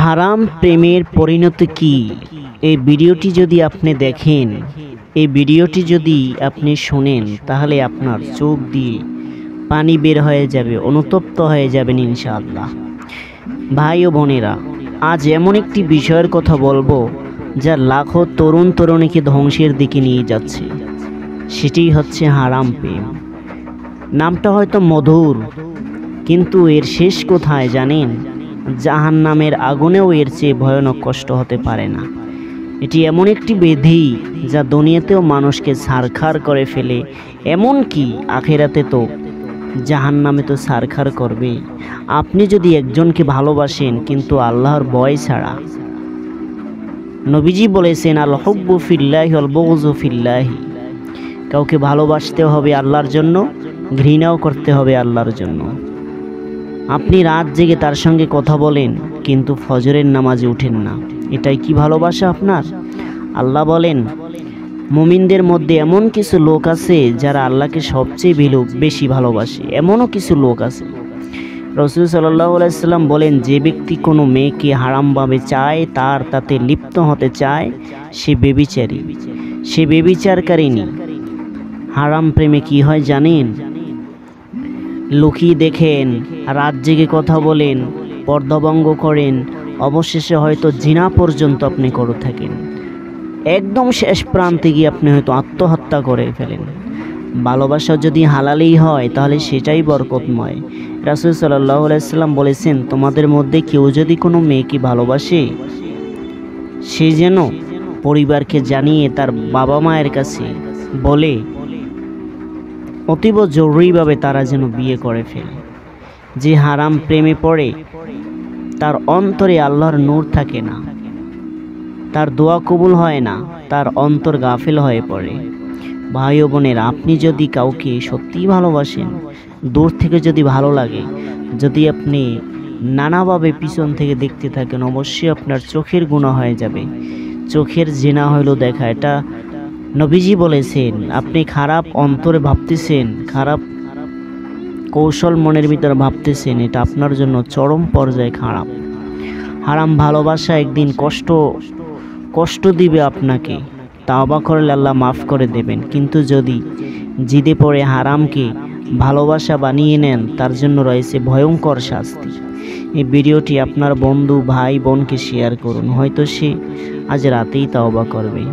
হারাম প্রেমের পরিণতি কি? এই ভিডিওটি যদি আপনি দেখেন, এই ভিডিওটি যদি আপনি শোনেন, তাহলে আপনার চোখ দিয়ে পানি বের হয়ে যাবে, অনুতপ্ত হয়ে যাবেন ইনশাআল্লাহ। ভাই ও বোনেরা, আজ এমন একটি বিষয়ের কথা বলবো যা লাখো তরুণ তরুণীকে ধ্বংসের দিকে নিয়ে যাচ্ছে। সেটি হচ্ছে হারাম প্রেম। নামটা হয়তো মধুর, কিন্তু এর শেষ কোথায় জানেন? জাহান্নামের আগুনেও এর চেয়ে ভয়ানক কষ্ট হতে পারে না। এটি এমন একটি ব্যাধি যা দুনিয়াতেও মানুষকে ছারখার করে ফেলে, এমনকি আখিরাতে তো জাহান্নামে তো ছারখার করবে। আপনি যদি একজনকে ভালোবাসেন কিন্তু আল্লাহর ভয় ছাড়া, নবীজি বলেছেন আল হুব্বু ফিল্লাহি ওয়াল বুগযু ফিল্লাহি, কাউকে ভালোবাসতে হবে আল্লাহর জন্য, ঘৃণাও করতে হবে আল্লাহর জন্য। আপনি রাত জেগে তার সঙ্গে কথা বলেন কিন্তু ফজরের নামাজে উঠেন না, এটাই কি ভালোবাসা আপনার? আল্লাহ বলেন, মুমিনদের মধ্যে এমন কিছু লোক আছে যারা আল্লাহকে সবচেয়ে বেশি ভালোবাসে, এমনও কিছু লোক আছে। রাসূল সাল্লাল্লাহু আলাইহি সাল্লাম বলেন, যে ব্যক্তি কোনো মেয়েকে হারামভাবে চায়, তাতে লিপ্ত হতে চায়, সে ব্যভিচারী, সে ব্যভিচারকারিনী। হারাম প্রেমে কি হয় জানেন? লুকিয়ে দেখেন, রাত জেগে কথা বলেন, পর্দাভঙ্গ করেন, অবশেষে হয়তো জিনা পর্যন্ত আপনি করে থাকেন। একদম শেষ প্রান্তে গিয়ে আপনি হয়তো আত্মহত্যা করে ফেলেন। ভালোবাসা যদি হালালেই হয় তাহলে সেটাই বরকতময়। রাসূল সাল্লাল্লাহু আলাইহি সাল্লাম বলেছেন, তোমাদের মধ্যে কেউ যদি কোনো মেয়েকে ভালোবাসে, সে যেন পরিবারকে জানিয়ে তার বাবা মায়ের কাছে বলে অতীব জরুরিভাবে তারা যেন বিয়ে করে ফেলে। যে হারাম প্রেমে পড়ে তার অন্তরে আল্লাহর নূর থাকে না, তার দোয়া কবুল হয় না, তার অন্তর গাফেল হয়ে পড়ে। ভাই ও বোনের, আপনি যদি কাউকে সত্যিই ভালোবাসেন, দূর থেকে যদি ভালো লাগে, যদি আপনি নানাভাবে পিছন থেকে দেখতে থাকেন, অবশ্যই আপনার চোখের গুনাহ হয়ে যাবে। চোখের জিনা হইল দেখা, এটা নবীজি বলেছেন। আপনি খারাপ অন্তরে ভাবতেছেন, খারাপ কৌশল মনের ভিতরে ভাবতেছেন, এটা আপনার জন্য চরম পর্যায়ে খারাপ। হারাম ভালোবাসা একদিন কষ্ট দিবে আপনাকে, তাওবা করলে আল্লাহ মাফ করে দেবেন। কিন্তু যদি জিদে পড়ে হারামকে ভালোবাসা বানিয়ে নেন, তার জন্য রয়েছে ভয়ঙ্কর শাস্তি। এই ভিডিওটি আপনার বন্ধু, ভাই, বোনকে শেয়ার করুন, হয়তো সে আজ রাতেই তাওবা করবে।